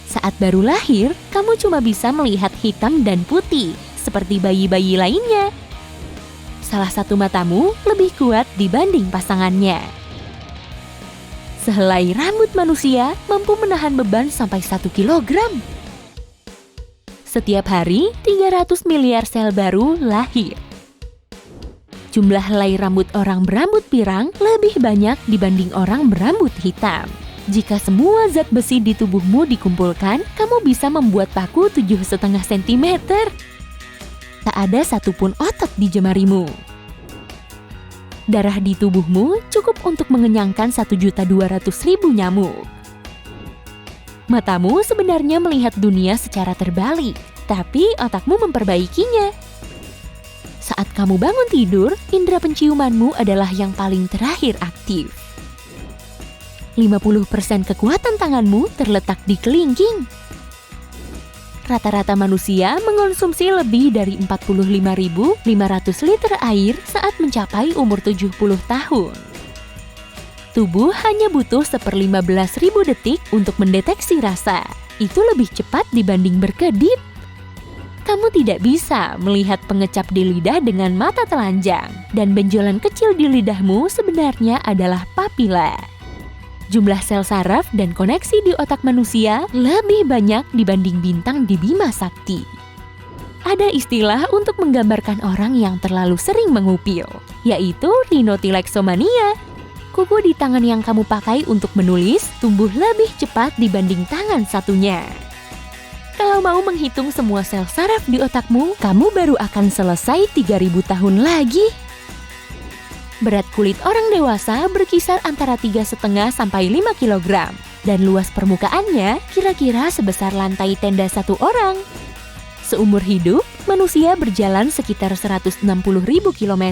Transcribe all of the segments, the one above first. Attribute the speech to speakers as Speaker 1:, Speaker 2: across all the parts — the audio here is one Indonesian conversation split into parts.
Speaker 1: Saat baru lahir, kamu cuma bisa melihat hitam dan putih, seperti bayi-bayi lainnya. Salah satu matamu lebih kuat dibanding pasangannya. Sehelai rambut manusia mampu menahan beban sampai 1 kilogram. Setiap hari, 300 miliar sel baru lahir. Jumlah helai rambut orang berambut pirang lebih banyak dibanding orang berambut hitam. Jika semua zat besi di tubuhmu dikumpulkan, kamu bisa membuat paku 7,5 cm. Tak ada satupun otot di jemarimu. Darah di tubuhmu cukup untuk mengenyangkan 1.200.000 nyamuk. Matamu sebenarnya melihat dunia secara terbalik, tapi otakmu memperbaikinya. Saat kamu bangun tidur, indera penciumanmu adalah yang paling terakhir aktif. 50% kekuatan tanganmu terletak di kelingking. Rata-rata manusia mengonsumsi lebih dari 45.500 liter air saat mencapai umur 70 tahun. Tubuh hanya butuh 1/15.000 detik untuk mendeteksi rasa. Itu lebih cepat dibanding berkedip. Kamu tidak bisa melihat pengecap di lidah dengan mata telanjang, dan benjolan kecil di lidahmu sebenarnya adalah papila. Jumlah sel saraf dan koneksi di otak manusia lebih banyak dibanding bintang di Bima Sakti. Ada istilah untuk menggambarkan orang yang terlalu sering mengupil, yaitu rhinotilexomania. Kuku di tangan yang kamu pakai untuk menulis tumbuh lebih cepat dibanding tangan satunya. Kalau mau menghitung semua sel saraf di otakmu, kamu baru akan selesai 3.000 tahun lagi. Berat kulit orang dewasa berkisar antara 3,5 sampai 5 kg, dan luas permukaannya kira-kira sebesar lantai tenda satu orang. Seumur hidup, manusia berjalan sekitar 160.000 km,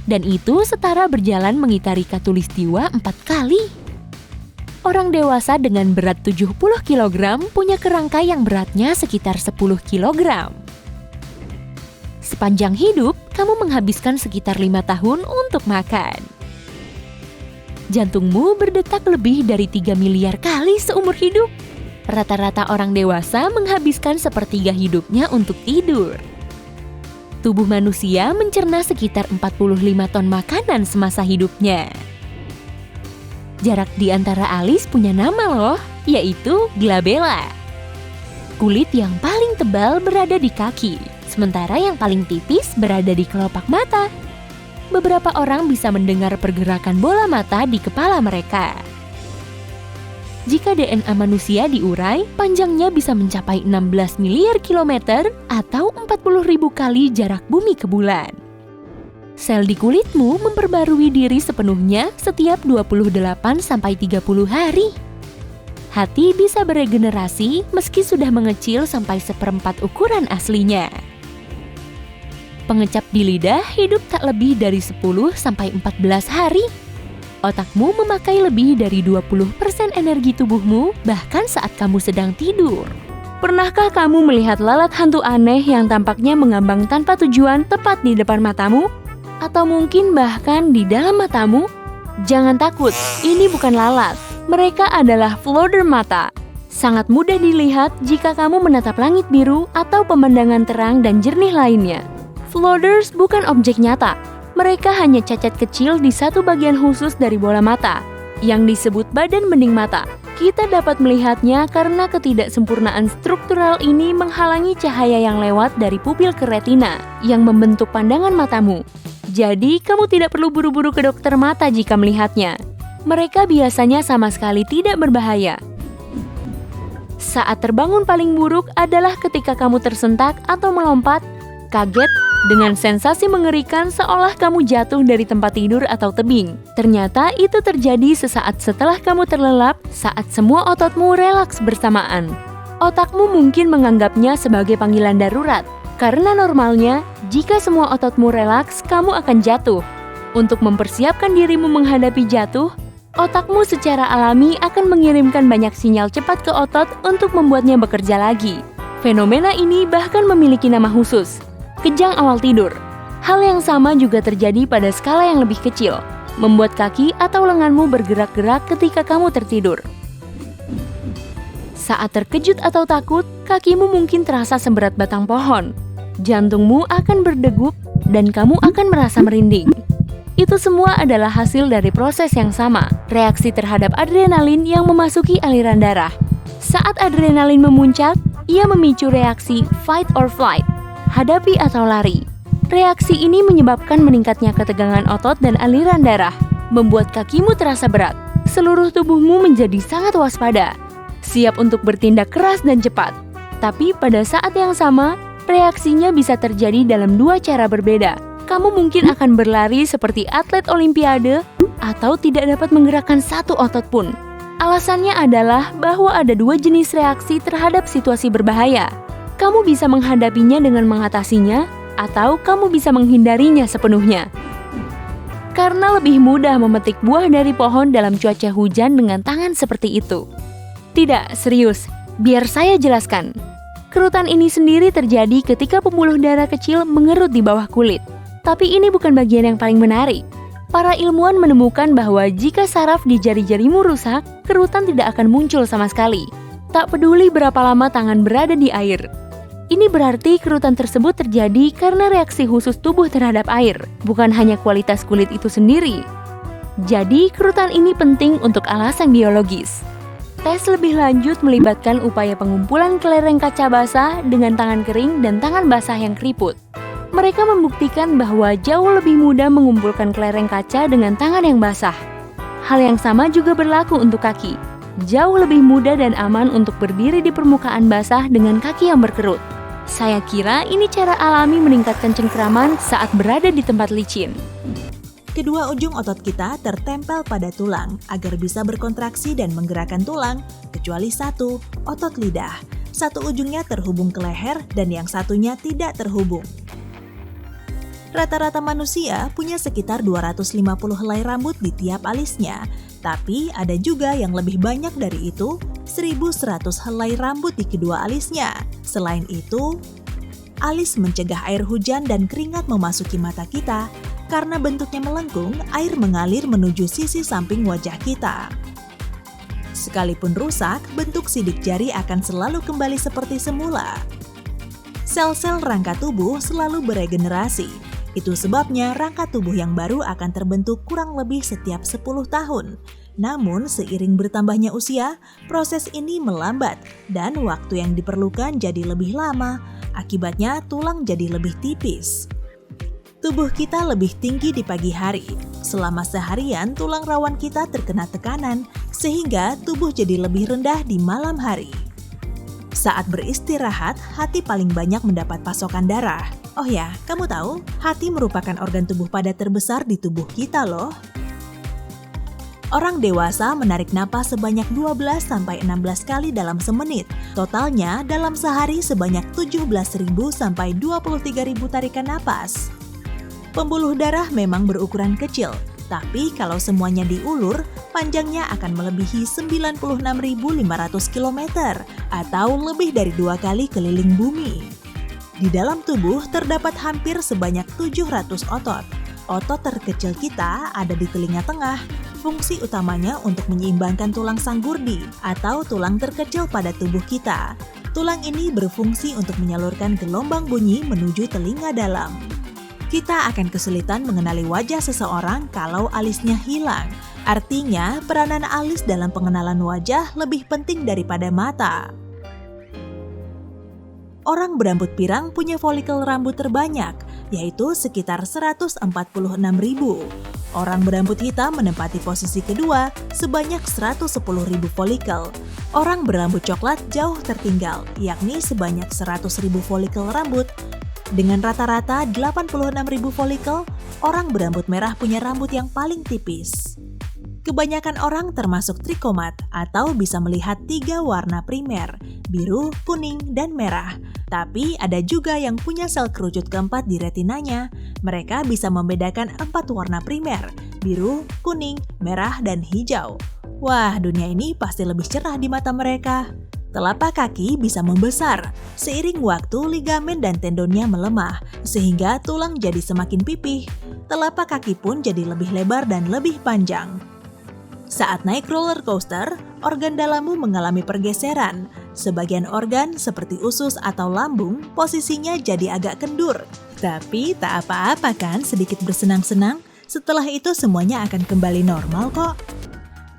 Speaker 1: dan itu setara berjalan mengitari Khatulistiwa 4 kali. Orang dewasa dengan berat 70 kg punya kerangka yang beratnya sekitar 10 kg. Sepanjang hidup, kamu menghabiskan sekitar 5 tahun untuk makan. Jantungmu berdetak lebih dari 3 miliar kali seumur hidup. Rata-rata orang dewasa menghabiskan sepertiga hidupnya untuk tidur. Tubuh manusia mencerna sekitar 45 ton makanan semasa hidupnya. Jarak di antara alis punya nama loh, yaitu glabella. Kulit yang paling tebal berada di kaki, sementara yang paling tipis berada di kelopak mata. Beberapa orang bisa mendengar pergerakan bola mata di kepala mereka. Jika DNA manusia diurai, panjangnya bisa mencapai 16 miliar kilometer atau 40.000 kali jarak bumi ke bulan. Sel di kulitmu memperbarui diri sepenuhnya setiap 28-30 hari. Hati bisa beregenerasi meski sudah mengecil sampai 1/4 ukuran aslinya. Pengecap di lidah hidup tak lebih dari 10-14 hari. Otakmu memakai lebih dari 20% energi tubuhmu bahkan saat kamu sedang tidur. Pernahkah kamu melihat lalat hantu aneh yang tampaknya mengambang tanpa tujuan tepat di depan matamu? Atau mungkin bahkan di dalam matamu? Jangan takut, ini bukan lalat. Mereka adalah floater mata. Sangat mudah dilihat jika kamu menatap langit biru atau pemandangan terang dan jernih lainnya. Floaters bukan objek nyata. Mereka hanya cacat kecil di satu bagian khusus dari bola mata, yang disebut badan bening mata. Kita dapat melihatnya karena ketidaksempurnaan struktural ini menghalangi cahaya yang lewat dari pupil ke retina, yang membentuk pandangan matamu. Jadi, kamu tidak perlu buru-buru ke dokter mata jika melihatnya. Mereka biasanya sama sekali tidak berbahaya. Saat terbangun paling buruk adalah ketika kamu tersentak atau melompat, kaget, dengan sensasi mengerikan seolah kamu jatuh dari tempat tidur atau tebing. Ternyata itu terjadi sesaat setelah kamu terlelap saat semua ototmu relaks bersamaan. Otakmu mungkin menganggapnya sebagai panggilan darurat. Karena normalnya, jika semua ototmu relaks, kamu akan jatuh. Untuk mempersiapkan dirimu menghadapi jatuh, otakmu secara alami akan mengirimkan banyak sinyal cepat ke otot untuk membuatnya bekerja lagi. Fenomena ini bahkan memiliki nama khusus, kejang awal tidur. Hal yang sama juga terjadi pada skala yang lebih kecil, membuat kaki atau lenganmu bergerak-gerak ketika kamu tertidur. Saat terkejut atau takut, kakimu mungkin terasa seberat batang pohon. Jantungmu akan berdegup dan kamu akan merasa merinding. Itu semua adalah hasil dari proses yang sama, reaksi terhadap adrenalin yang memasuki aliran darah. Saat adrenalin memuncak, ia memicu reaksi fight or flight, hadapi atau lari. Reaksi ini menyebabkan meningkatnya ketegangan otot dan aliran darah, membuat kakimu terasa berat. Seluruh tubuhmu menjadi sangat waspada, siap untuk bertindak keras dan cepat. Tapi pada saat yang sama, reaksinya bisa terjadi dalam dua cara berbeda. Kamu mungkin akan berlari seperti atlet olimpiade atau tidak dapat menggerakkan satu otot pun. Alasannya adalah bahwa ada dua jenis reaksi terhadap situasi berbahaya. Kamu bisa menghadapinya dengan mengatasinya, atau kamu bisa menghindarinya sepenuhnya. Karena lebih mudah memetik buah dari pohon dalam cuaca hujan dengan tangan seperti itu. Tidak, serius. Biar saya jelaskan. Kerutan ini sendiri terjadi ketika pembuluh darah kecil mengerut di bawah kulit. Tapi ini bukan bagian yang paling menarik. Para ilmuwan menemukan bahwa jika saraf di jari-jarimu rusak, kerutan tidak akan muncul sama sekali. Tak peduli berapa lama tangan berada di air. Ini berarti kerutan tersebut terjadi karena reaksi khusus tubuh terhadap air, bukan hanya kualitas kulit itu sendiri. Jadi, kerutan ini penting untuk alasan biologis. Tes lebih lanjut melibatkan upaya pengumpulan kelereng kaca basah dengan tangan kering dan tangan basah yang keriput. Mereka membuktikan bahwa jauh lebih mudah mengumpulkan kelereng kaca dengan tangan yang basah. Hal yang sama juga berlaku untuk kaki. Jauh lebih mudah dan aman untuk berdiri di permukaan basah dengan kaki yang berkerut. Saya kira ini cara alami meningkatkan cengkraman saat berada di tempat licin.
Speaker 2: Kedua ujung otot kita tertempel pada tulang agar bisa berkontraksi dan menggerakkan tulang, kecuali satu, otot lidah. Satu ujungnya terhubung ke leher dan yang satunya tidak terhubung. Rata-rata manusia punya sekitar 250 helai rambut di tiap alisnya, tapi ada juga yang lebih banyak dari itu, 1.100 helai rambut di kedua alisnya. Selain itu, alis mencegah air hujan dan keringat memasuki mata kita. Karena bentuknya melengkung, air mengalir menuju sisi samping wajah kita. Sekalipun rusak, bentuk sidik jari akan selalu kembali seperti semula. Sel-sel rangka tubuh selalu beregenerasi. Itu sebabnya rangka tubuh yang baru akan terbentuk kurang lebih setiap 10 tahun. Namun, seiring bertambahnya usia, proses ini melambat dan waktu yang diperlukan jadi lebih lama. Akibatnya, tulang jadi lebih tipis. Tubuh kita lebih tinggi di pagi hari. Selama seharian, tulang rawan kita terkena tekanan, sehingga tubuh jadi lebih rendah di malam hari. Saat beristirahat, hati paling banyak mendapat pasokan darah. Oh ya, kamu tahu, hati merupakan organ tubuh padat terbesar di tubuh kita loh. Orang dewasa menarik napas sebanyak 12-16 kali dalam semenit. Totalnya dalam sehari sebanyak 17.000 sampai 23.000 tarikan napas. Pembuluh darah memang berukuran kecil, tapi kalau semuanya diulur, panjangnya akan melebihi 96.500 km atau lebih dari 2 kali keliling bumi. Di dalam tubuh terdapat hampir sebanyak 700 otot. Otot terkecil kita ada di telinga tengah. Fungsi utamanya untuk menyeimbangkan tulang sanggurdi atau tulang terkecil pada tubuh kita. Tulang ini berfungsi untuk menyalurkan gelombang bunyi menuju telinga dalam. Kita akan kesulitan mengenali wajah seseorang kalau alisnya hilang. Artinya, peranan alis dalam pengenalan wajah lebih penting daripada mata. Orang berambut pirang punya folikel rambut terbanyak, yaitu sekitar 146.000. Orang berambut hitam menempati posisi kedua, sebanyak 110.000 folikel. Orang berambut coklat jauh tertinggal, yakni sebanyak 100.000 folikel rambut. Dengan rata-rata 86.000 folikel, orang berambut merah punya rambut yang paling tipis. Kebanyakan orang termasuk trikomat atau bisa melihat 3 warna primer, biru, kuning, dan merah. Tapi ada juga yang punya sel kerucut keempat di retinanya. Mereka bisa membedakan 4 warna primer, biru, kuning, merah, dan hijau. Wah, dunia ini pasti lebih cerah di mata mereka. Telapak kaki bisa membesar. Seiring waktu, ligamen dan tendonnya melemah, sehingga tulang jadi semakin pipih. Telapak kaki pun jadi lebih lebar dan lebih panjang. Saat naik roller coaster, organ dalammu mengalami pergeseran. Sebagian organ seperti usus atau lambung posisinya jadi agak kendur. Tapi tak apa-apa kan sedikit bersenang-senang, setelah itu semuanya akan kembali normal kok.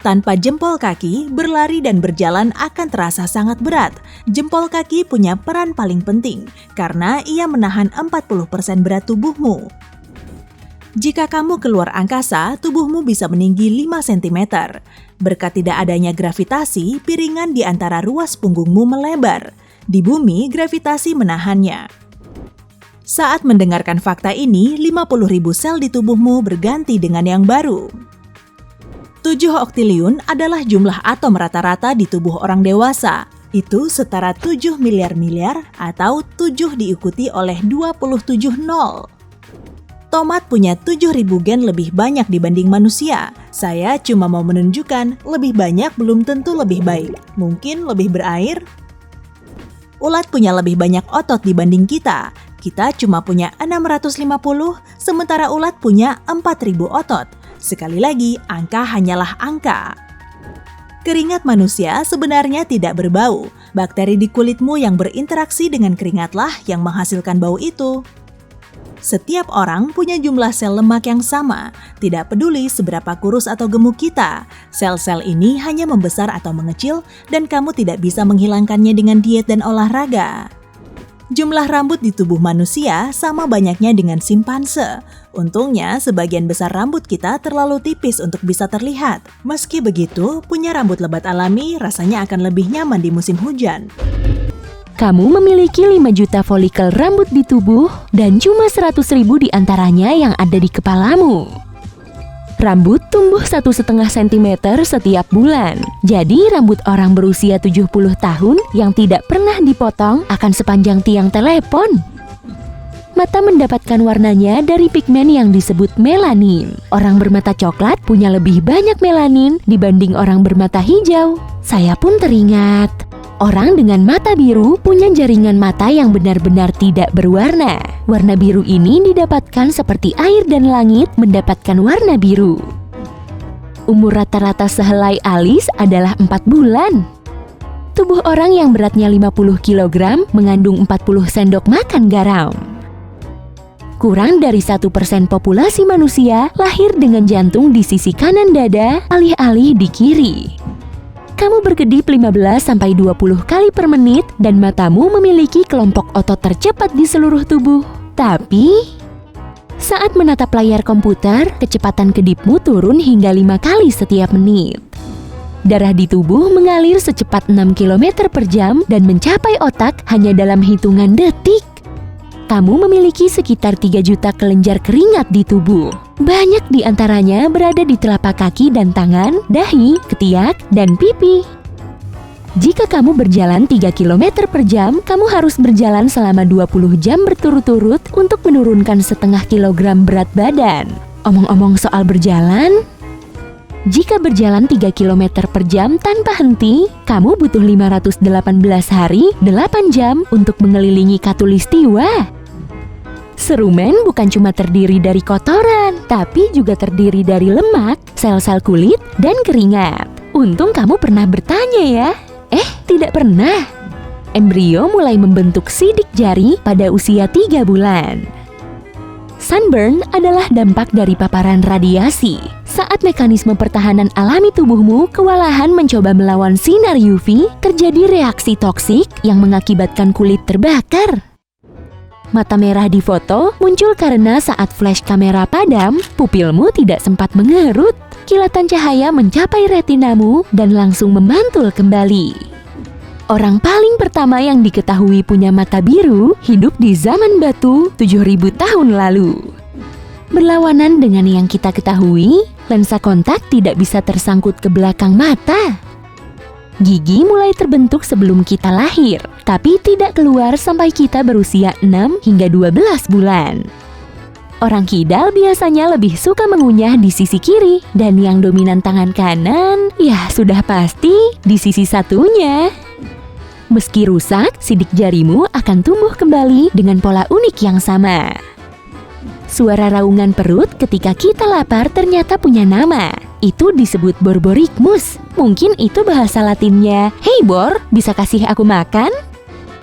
Speaker 2: Tanpa jempol kaki, berlari dan berjalan akan terasa sangat berat. Jempol kaki punya peran paling penting karena ia menahan 40% berat tubuhmu. Jika kamu keluar angkasa, tubuhmu bisa meninggi 5 cm. Berkat tidak adanya gravitasi, piringan di antara ruas punggungmu melebar. Di bumi, gravitasi menahannya. Saat mendengarkan fakta ini, 50.000 sel di tubuhmu berganti dengan yang baru. 7 oktiliun adalah jumlah atom rata-rata di tubuh orang dewasa. Itu setara 7 miliar-miliar atau 7 diikuti oleh 27 nol. Tomat punya 7.000 gen lebih banyak dibanding manusia. Saya cuma mau menunjukkan lebih banyak belum tentu lebih baik. Mungkin lebih berair. Ulat punya lebih banyak otot dibanding kita. Kita cuma punya 650, sementara ulat punya 4.000 otot. Sekali lagi, angka hanyalah angka. Keringat manusia sebenarnya tidak berbau. Bakteri di kulitmu yang berinteraksi dengan keringatlah yang menghasilkan bau itu. Setiap orang punya jumlah sel lemak yang sama. Tidak peduli seberapa kurus atau gemuk kita, sel-sel ini hanya membesar atau mengecil dan kamu tidak bisa menghilangkannya dengan diet dan olahraga. Jumlah rambut di tubuh manusia sama banyaknya dengan simpanse. Untungnya, sebagian besar rambut kita terlalu tipis untuk bisa terlihat. Meski begitu, punya rambut lebat alami rasanya akan lebih nyaman di musim hujan.
Speaker 1: Kamu memiliki 5 juta folikel rambut di tubuh dan cuma 100.000 diantaranya yang ada di kepalamu. Rambut tumbuh 1,5 cm setiap bulan. Jadi rambut orang berusia 70 tahun yang tidak pernah dipotong akan sepanjang tiang telepon. Mata mendapatkan warnanya dari pigmen yang disebut melanin. Orang bermata coklat punya lebih banyak melanin dibanding orang bermata hijau. Saya pun teringat, orang dengan mata biru punya jaringan mata yang benar-benar tidak berwarna. Warna biru ini didapatkan seperti air dan langit mendapatkan warna biru. Umur rata-rata sehelai alis adalah 4 bulan. Tubuh orang yang beratnya 50 kg mengandung 40 sendok makan garam. Kurang dari 1% populasi manusia lahir dengan jantung di sisi kanan dada, alih-alih di kiri. Kamu berkedip 15-20 kali per menit dan matamu memiliki kelompok otot tercepat di seluruh tubuh. Tapi, saat menatap layar komputer, kecepatan kedipmu turun hingga 5 kali setiap menit. Darah di tubuh mengalir secepat 6 km per jam dan mencapai otak hanya dalam hitungan detik. Kamu memiliki sekitar 3 juta kelenjar keringat di tubuh. Banyak di antaranya berada di telapak kaki dan tangan, dahi, ketiak, dan pipi. Jika kamu berjalan 3 km per jam, kamu harus berjalan selama 20 jam berturut-turut untuk menurunkan setengah kilogram berat badan. Omong-omong soal berjalan, jika berjalan 3 km per jam tanpa henti, kamu butuh 518 hari, 8 jam untuk mengelilingi Khatulistiwa. Serumen bukan cuma terdiri dari kotoran, tapi juga terdiri dari lemak, sel-sel kulit, dan keringat. Untung kamu pernah bertanya ya? Tidak pernah. Embrio mulai membentuk sidik jari pada usia 3 bulan. Sunburn adalah dampak dari paparan radiasi. Saat mekanisme pertahanan alami tubuhmu kewalahan mencoba melawan sinar UV, terjadi reaksi toksik yang mengakibatkan kulit terbakar. Mata merah di foto muncul karena saat flash kamera padam, pupilmu tidak sempat mengerut. Kilatan cahaya mencapai retinamu dan langsung memantul kembali. Orang paling pertama yang diketahui punya mata biru hidup di zaman batu 7.000 tahun lalu. Berlawanan dengan yang kita ketahui, lensa kontak tidak bisa tersangkut ke belakang mata. Gigi mulai terbentuk sebelum kita lahir, tapi tidak keluar sampai kita berusia 6 hingga 12 bulan. Orang kidal biasanya lebih suka mengunyah di sisi kiri, dan yang dominan tangan kanan, ya sudah pasti di sisi satunya. Meski rusak, sidik jarimu akan tumbuh kembali dengan pola unik yang sama. Suara raungan perut ketika kita lapar ternyata punya nama. itu disebut Borborygmus. Mungkin itu bahasa Latinnya, "Hei Bor, bisa kasih aku makan?"